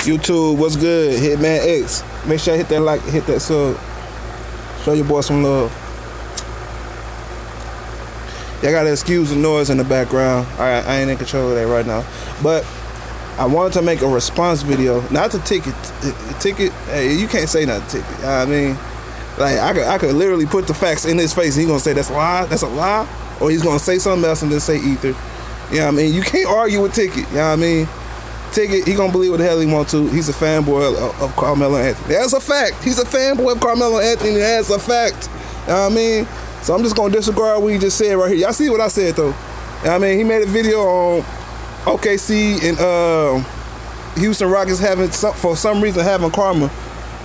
YouTube, what's good? Hitman X. Make sure I hit that like, hit that sub. Show your boy some love. Y'all gotta excuse the noise in the background. Alright, I ain't in control of that right now. But I wanted to make a response video. Not to ticket. Hey, you can't say nothing ticket. You know what I mean? Like, I could literally put the facts in his face and he's gonna say that's a lie, that's a lie. Or he's gonna say something else and then say ether. You know what I mean? You can't argue with Ticket. You know what I mean? Ticket, he gonna believe what the hell he want to. He's a fanboy of Carmelo Anthony. That's a fact. He's a fanboy of Carmelo Anthony. That's a fact. You know what I mean? So I'm just gonna disregard what he just said right here. Y'all see what I said though? You know what I mean? He made a video on OKC and Houston Rockets for some reason having karma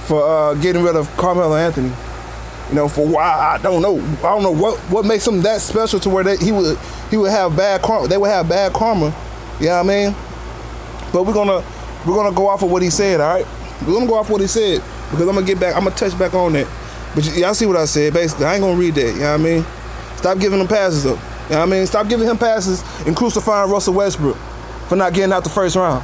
for getting rid of Carmelo Anthony. You know, for why I don't know. I don't know what makes him that special to where he would have bad karma. They would have bad karma. You know what I mean? But we're gonna go off of what he said. All right, we're gonna go off what he said because I'm gonna touch back on that. But y'all see what I said. Basically, I ain't gonna read that. You know what I mean? Stop giving him passes up. You know what I mean? Stop giving him passes and crucifying Russell Westbrook for not getting out the first round.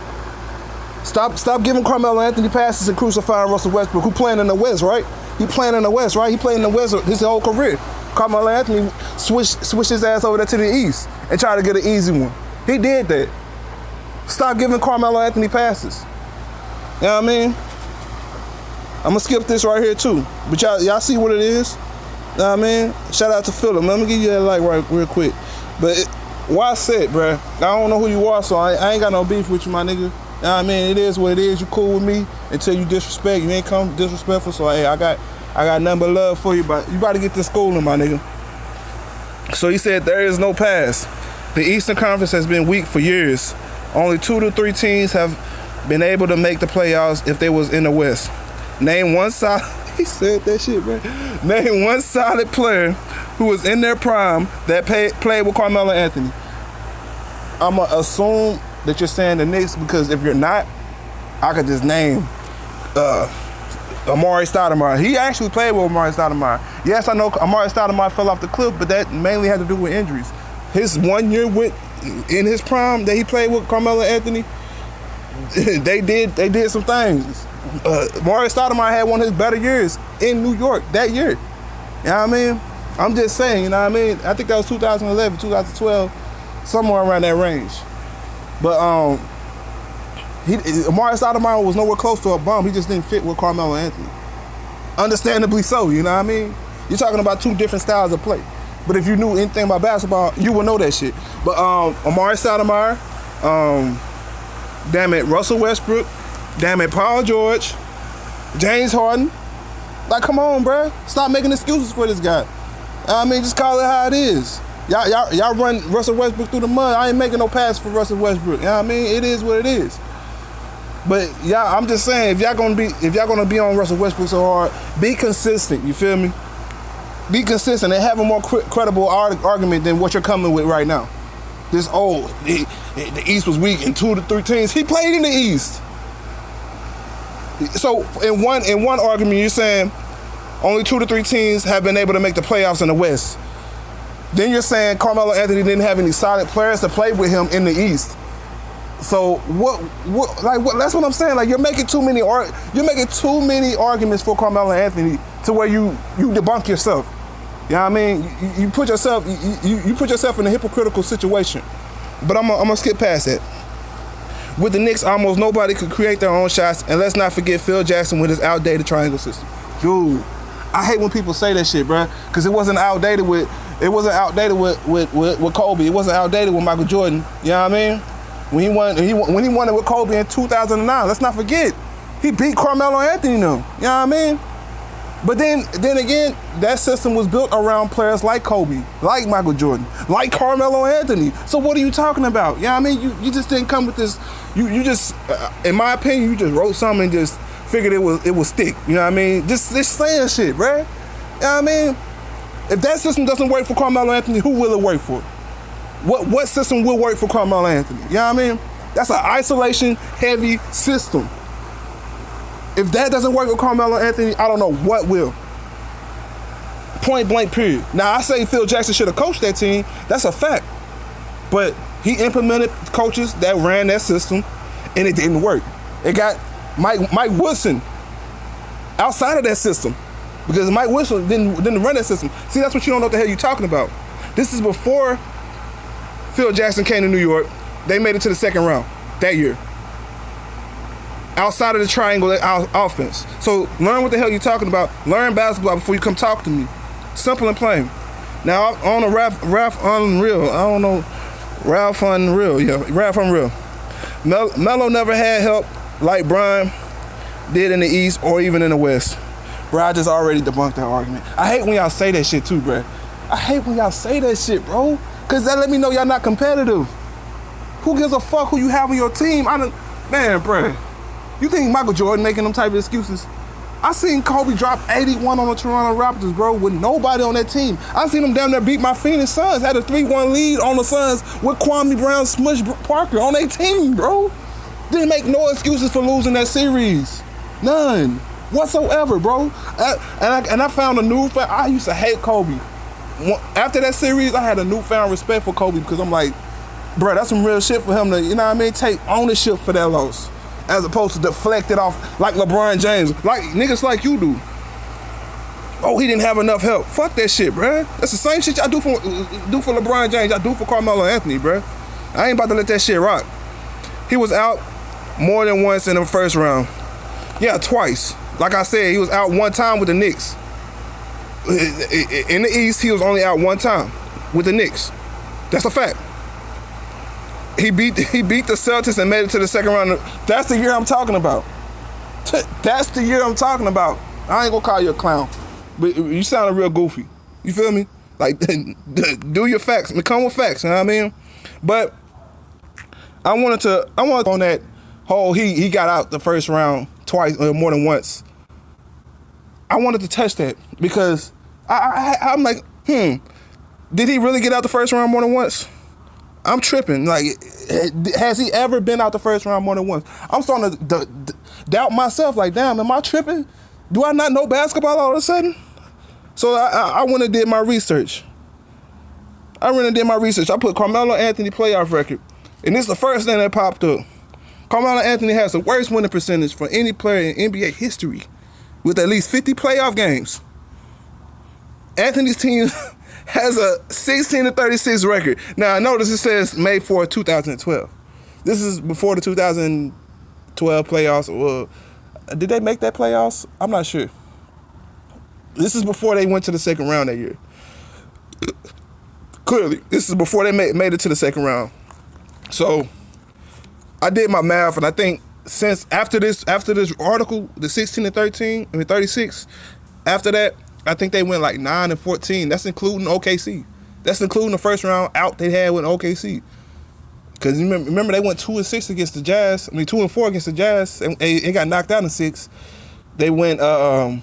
Stop giving Carmelo Anthony passes and crucifying Russell Westbrook, who playing in the West, right? He playing in the West, right? He played in the West his whole career. Carmelo Anthony switched his ass over there to the East and tried to get an easy one. He did that. Stop giving Carmelo Anthony passes. You know what I mean? I'm gonna skip this right here too. But y'all see what it is? You know what I mean? Shout out to Phillip. Let me give you that like right real quick. But why said, bruh? I don't know who you are, so I ain't got no beef with you, my nigga. You know what I mean? It is what it is. You cool with me until you disrespect. You ain't come disrespectful, so hey, I got nothing but love for you, but you about to get to schooling, my nigga. So he said there is no pass. The Eastern Conference has been weak for years. Only 2 to 3 teams have been able to make the playoffs if they was in the West. Name one solid, he said that shit, man. Name one solid player who was in their prime that played with Carmelo Anthony. I'ma assume that you're saying the Knicks, because if you're not, I could just name Amari Stoudemire. He actually played with Amari Stoudemire. Yes, I know Amari Stoudemire fell off the cliff, but that mainly had to do with injuries. His 1 year in his prime that he played with Carmelo Anthony, they did some things. Amari Stoudemire had one of his better years in New York that year. You know what I mean? I'm just saying, you know what I mean? I think that was 2011, 2012, somewhere around that range. But Amari Stoudemire was nowhere close to a bum. He just didn't fit with Carmelo Anthony. Understandably so, you know what I mean? You're talking about two different styles of play. But if you knew anything about basketball, you would know that shit. But Amari Stoudemire, damn it, Russell Westbrook, damn it, Paul George, James Harden. Like, come on, bruh. Stop making excuses for this guy. I mean, just call it how it is. Y'all run Russell Westbrook through the mud. I ain't making no pass for Russell Westbrook. You know what I mean? It is what it is. But y'all, I'm just saying, if y'all gonna be on Russell Westbrook so hard, be consistent. You feel me? Be consistent and have a more credible argument than what you're coming with right now. This the East was weak and 2 to 3 teams. He played in the East. So in one argument, you're saying only 2 to 3 teams have been able to make the playoffs in the West. Then you're saying Carmelo Anthony didn't have any solid players to play with him in the East. So what that's what I'm saying. Like, you're making too many arguments for Carmelo Anthony to where you debunk yourself. You know what I mean? You put yourself in a hypocritical situation. But I'm gonna skip past that. With the Knicks, almost nobody could create their own shots, and let's not forget Phil Jackson with his outdated triangle system. Dude, I hate when people say that shit, bro, because it wasn't outdated with Kobe. It wasn't outdated with Michael Jordan. You know what I mean? When he won it with Kobe in 2009, let's not forget, he beat Carmelo Anthony now. You know what I mean? But then again, that system was built around players like Kobe, like Michael Jordan, like Carmelo Anthony. So what are you talking about? You know what I mean? You just didn't come with this. You just, in my opinion, you just wrote something and just figured it would stick. You know what I mean? Just saying shit, bruh. You know what I mean? If that system doesn't work for Carmelo Anthony, who will it work for? What system will work for Carmelo Anthony? You know what I mean? That's an isolation heavy system. If that doesn't work with Carmelo Anthony, I don't know what will. Point blank, period. Now, I say Phil Jackson should have coached that team. That's a fact. But he implemented coaches that ran that system, and it didn't work. It got Mike Woodson outside of that system. Because Mike Woodson didn't run that system. See, that's what you don't know what the hell you're talking about. This is before Phil Jackson came to New York. They made it to the second round that year. Outside of the triangle offense. So learn what the hell you're talking about. Learn basketball before you come talk to me. Simple and plain. Now on a Ralph Unreal. I don't know. Ralph Unreal. Yeah, Ralph Unreal. Melo never had help like Brian did in the East or even in the West. Bro, I just already debunked that argument. I hate when y'all say that shit too, bro. I hate when y'all say that shit, bro. Cause that let me know y'all not competitive. Who gives a fuck who you have on your team? Man, bro. You think Michael Jordan making them type of excuses? I seen Kobe drop 81 on the Toronto Raptors, bro, with nobody on that team. I seen them down there beat my Phoenix Suns, had a 3-1 lead on the Suns with Kwame Brown, Smush Parker on their team, bro. Didn't make no excuses for losing that series. None whatsoever, bro. And I found a newfound, I used to hate Kobe. After that series, I had a newfound respect for Kobe because I'm like, bro, that's some real shit for him to, you know what I mean, take ownership for that loss. As opposed to deflect it off like LeBron James, like niggas like you do. Oh, he didn't have enough help. Fuck that shit, bruh. That's the same shit y'all do for LeBron James, y'all do for Carmelo Anthony, bruh. I ain't about to let that shit rock. He was out more than once in the first round. Yeah, twice. Like I said, he was out one time with the Knicks. In the East, he was only out one time with the Knicks. That's a fact. He beat the Celtics and made it to the second round. That's the year I'm talking about. That's the year I'm talking about. I ain't gonna call you a clown, but you sounded real goofy. You feel me? Like, do your facts. Come with facts, you know what I mean? But I wanted on that whole he got out the first round twice or more than once. I wanted to touch that because I'm like, did he really get out the first round more than once? I'm tripping. Like, has he ever been out the first round more than once? I'm starting to doubt myself. Like, damn, am I tripping? Do I not know basketball all of a sudden? So I went and did my research. I put Carmelo Anthony playoff record. And this is the first thing that popped up. Carmelo Anthony has the worst winning percentage for any player in NBA history with at least 50 playoff games. Anthony's team has a 16-36 record. Now, I notice it says May 4th, 2012. This is before the 2012 playoffs. Well, did they make that playoffs? I'm not sure. This is before they went to the second round that year. Clearly, this is before they made it to the second round. So, I did my math, and I think since after this article, the 36, after that, I think they went like 9-14. That's including OKC. That's including the first round out they had with OKC. Because remember they went 2-6 against the Jazz. 2-4 against the Jazz, and it got knocked out in 6. They went what?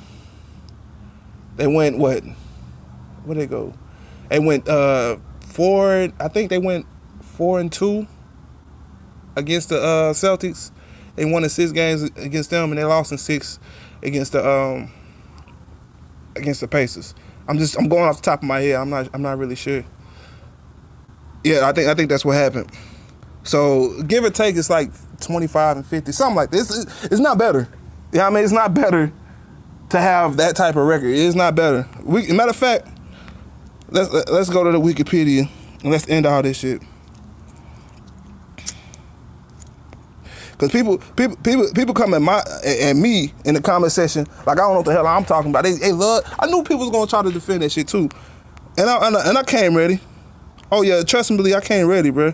Where'd they go? They went 4. I think they went 4-2 against the Celtics. They won in 6 games against them, and they lost in 6 against the Pacers. I'm going off the top of my head. I'm not really sure. Yeah, I think that's what happened. So give or take, it's like 25 and 50, something like this. It's not better. Yeah, I mean, it's not better to have that type of record. It's not better. Matter of fact, let's go to the Wikipedia and let's end all this shit. Because people come at me in the comment section like I don't know what the hell I'm talking about. They love. I knew people was gonna try to defend that shit too, and I came ready. Oh yeah, trust me, I came ready, bro.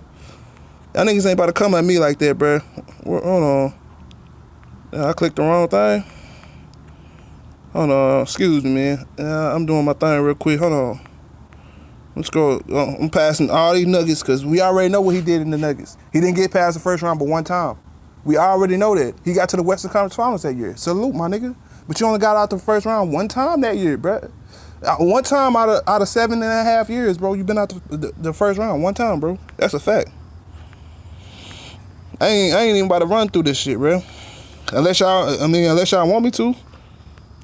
Y'all niggas ain't about to come at me like that, bro. Hold on. I clicked the wrong thing. Hold on, excuse me, man. I'm doing my thing real quick. Hold on. Let's go. I'm passing all these nuggets because we already know what he did in the Nuggets. He didn't get past the first round but one time. We already know that. He got to the Western Conference Finals that year. Salute, my nigga. But you only got out the first round one time that year, bro. One time out of 7.5 years, bro, you been out the first round one time, bro. That's a fact. I ain't even about to run through this shit, bro. Unless y'all want me to.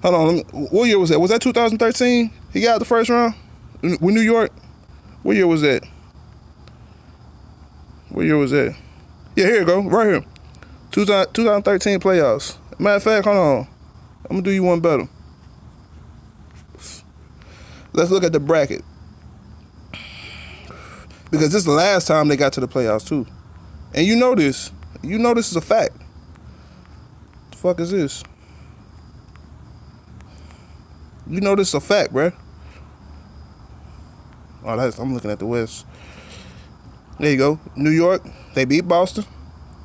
Hold on. What year was that? Was that 2013? He got out the first round with New York? What year was that? Yeah, here you go. Right here. 2013 playoffs. Matter of fact, hold on. I'm gonna do you one better. Let's look at the bracket. Because this is the last time they got to the playoffs too. And you know this. You know this is a fact. The fuck is this? You know this is a fact, bruh. Oh, I'm looking at the West. There you go. New York, they beat Boston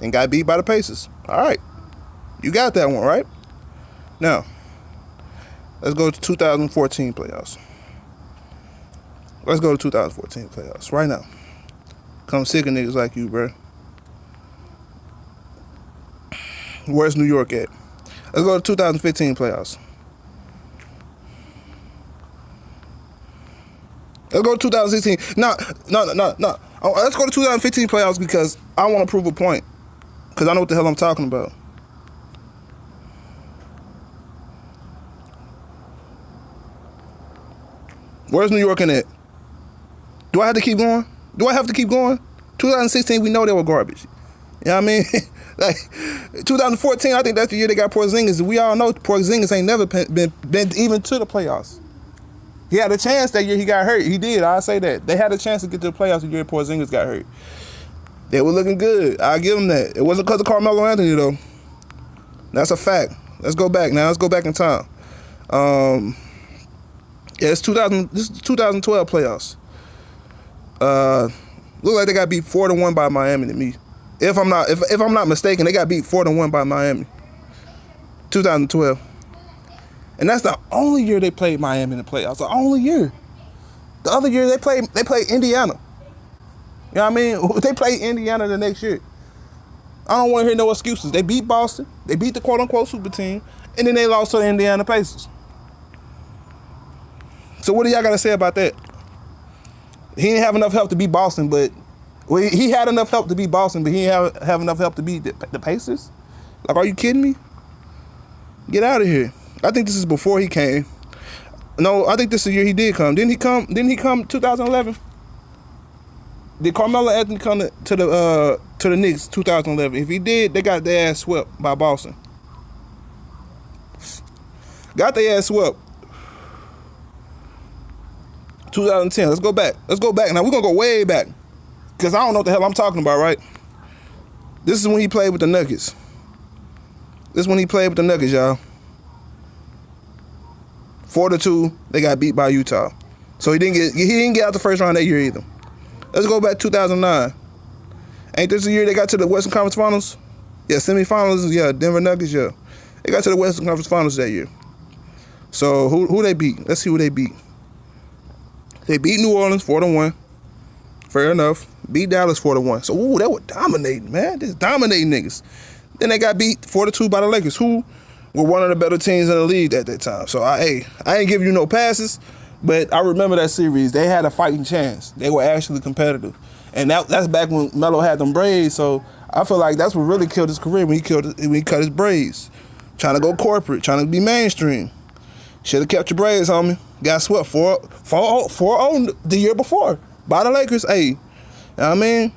and got beat by the Pacers. All right. You got that one, right? Now, let's go to 2014 playoffs. Let's go to 2014 playoffs right now. Come sick of niggas like you, bruh. Where's New York at? Let's go to 2015 playoffs. Let's go to 2016. No. Let's go to 2015 playoffs because I want to prove a point. Because I know what the hell I'm talking about. Where's New York in it? Do I have to keep going? 2016, we know they were garbage. You know what I mean? Like, 2014, I think that's the year they got Porzingis. We all know Porzingis ain't never been even to the playoffs. He had a chance that year he got hurt. He did, I'll say that. They had a chance to get to the playoffs the year Porzingis got hurt. They were looking good. I'll give them that. It wasn't because of Carmelo Anthony, though. That's a fact. Let's go back now. Let's go back in time. Yeah, this is 2012 playoffs. Look like they got beat 4-1 by Miami to me. If I'm not mistaken, they got beat 4-1 by Miami. 2012. And that's the only year they played Miami in the playoffs. The only year. The other year they played Indiana. You know what I mean? They played Indiana the next year. I don't want to hear no excuses. They beat Boston. They beat the quote-unquote super team. And then they lost to the Indiana Pacers. So what do y'all got to say about that? He didn't have enough help to beat Boston, but... Well, he had enough help to beat Boston, but he didn't have enough help to beat the Pacers? Like, are you kidding me? Get out of here. I think this is before he came. No, I think this is the year he did come. Didn't he come 2011? Did Carmelo Anthony come to the Knicks 2011? If he did, they got their ass swept by Boston. Got their ass swept. 2010. Let's go back. Now we're gonna go way back. Because I don't know what the hell I'm talking about, right? This is when he played with the Nuggets. Y'all. 4-2, they got beat by Utah. So he didn't get out the first round that year either. Let's go back to 2009. Ain't this the year they got to the Western Conference Finals? Yeah, semifinals, yeah, Denver Nuggets, yeah. They got to the Western Conference Finals that year. So who they beat? Let's see who they beat. They beat New Orleans 4-1. Fair enough. Beat Dallas 4-1. So, they were dominating, man. Just dominating niggas. Then they got beat 4-2 by the Lakers, who were one of the better teams in the league at that time. So, I ain't giving you no passes, but I remember that series. They had a fighting chance. They were actually competitive. And that's back when Melo had them braids. So, I feel like that's what really killed his career when he cut his braids. Trying to go corporate, trying to be mainstream. Should have kept your braids, homie. Got swept 4-0 the year before by the Lakers. Hey, you know what I mean?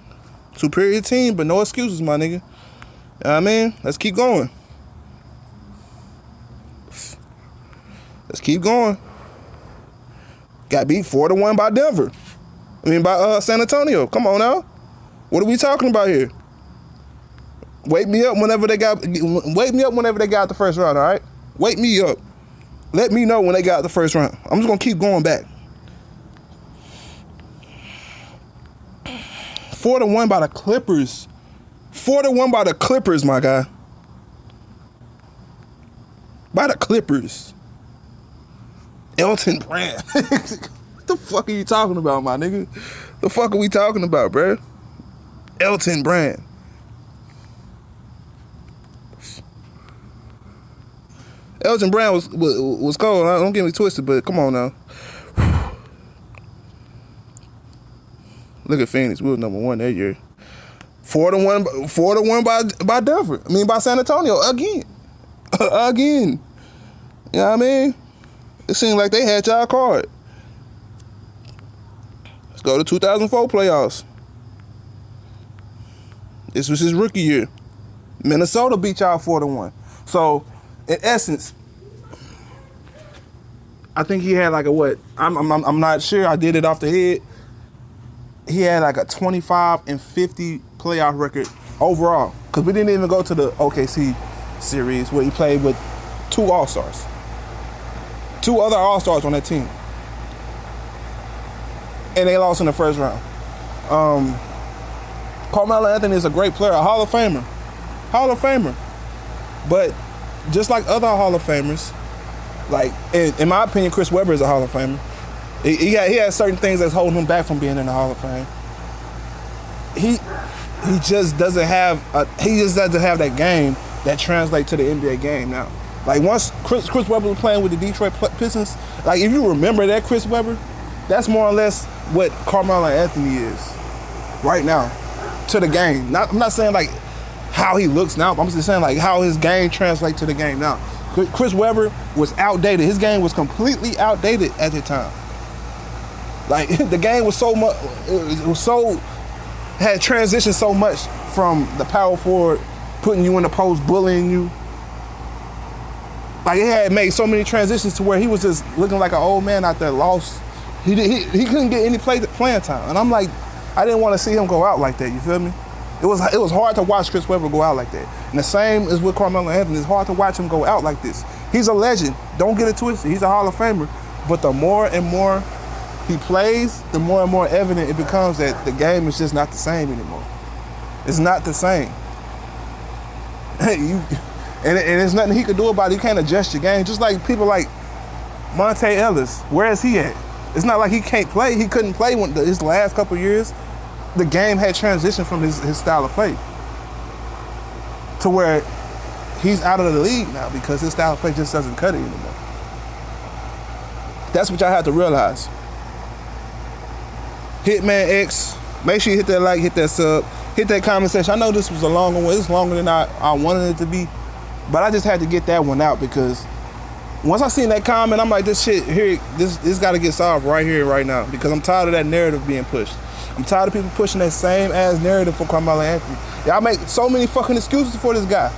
Superior team, but no excuses, my nigga. You know what I mean? Let's keep going. Let's keep going. Got beat 4-1 by Denver. By San Antonio. Come on now. What are we talking about here? Wake me up whenever they got the first round, all right? Wake me up. Let me know when they got the first round. I'm just gonna keep going back. 4-1 by the Clippers. 4-1 by the Clippers, my guy. By the Clippers. Elton Brand. What the fuck are you talking about, my nigga? The fuck are we talking about, bruh? Elton Brand. Elton Brand was cold. Don't get me twisted, but come on now. Look at Phoenix. We was number 1 that year. 4-1 by Denver. By San Antonio again. Again. You know what I mean? It seemed like they had y'all card. Let's go to 2004 playoffs. This was his rookie year. Minnesota beat y'all 4-1. So, in essence, I think he had like a what? I'm not sure. I did it off the head. He had like a 25-50 playoff record overall. Because we didn't even go to the OKC series where he played with 2 All-Stars. 2 other All-Stars on that team. And they lost in the first round. Carmelo Anthony is a great player, a Hall of Famer. Hall of Famer. But just like other Hall of Famers, like in my opinion, Chris Webber is a Hall of Famer. He has certain things that's holding him back from being in the Hall of Fame. He just doesn't have that game that translates to the NBA game now. Like once Chris Webber was playing with the Detroit Pistons, like if you remember that Chris Webber, that's more or less what Carmelo Anthony is right now to the game. I'm not saying like how he looks now, but I'm just saying like how his game translates to the game now. Chris Webber was outdated. His game was completely outdated at the time. Like the game was so much, had transitioned so much from the power forward, putting you in the post, bullying you. Like it had made so many transitions to where he was just looking like an old man out there lost. He couldn't get any playing time. And I'm like, I didn't want to see him go out like that, you feel me? It was hard to watch Chris Webber go out like that. And the same is with Carmelo Anthony. It's hard to watch him go out like this. He's a legend. Don't get it twisted. He's a Hall of Famer. But the more and more he plays, the more and more evident it becomes that the game is just not the same anymore. It's not the same. And there's nothing he could do about it. You can't adjust your game. Just like people like Monte Ellis. Where is he at? It's not like he can't play. He couldn't play his last couple years. The game had transitioned from his style of play to where he's out of the league now because his style of play just doesn't cut it anymore. That's what y'all have to realize. Hitman X, make sure you hit that like, hit that sub, hit that comment section. I know this was a longer one. It's longer than I wanted it to be, but I just had to get that one out because once I seen that comment, I'm like, this shit here, this got to get solved right here, right now, because I'm tired of that narrative being pushed. I'm tired of people pushing that same ass narrative for Carmelo Anthony. Y'all make so many fucking excuses for this guy,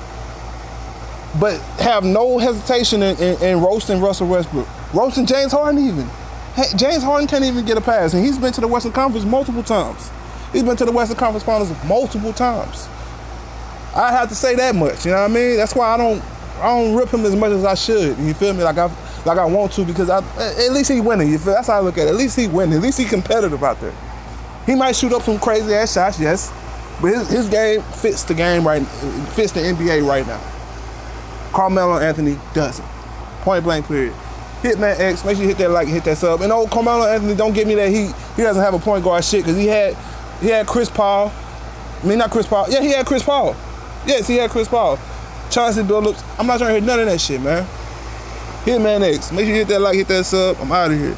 but have no hesitation in roasting Russell Westbrook, roasting James Harden even. Hey, James Harden can't even get a pass, and he's been to the Western Conference multiple times. He's been to the Western Conference Finals multiple times. I have to say that much, you know what I mean? That's why I don't rip him as much as I should. You feel me? Like I want to, because at least he winning. You feel? That's how I look at it. At least he winning. At least he competitive out there. He might shoot up some crazy ass shots, yes, but his game fits the game right, fits the NBA right now. Carmelo Anthony doesn't. Point blank period. Hitman X, make sure you hit that like, hit that sub. And old Carmelo Anthony, don't give me that he doesn't have a point guard shit, because he had Chris Paul. I mean, not Chris Paul. Yeah, he had Chris Paul. Yes, he had Chris Paul. Chauncey Billups. I'm not trying to hear none of that shit, man. Hitman X, make sure you hit that like, hit that sub. I'm out of here.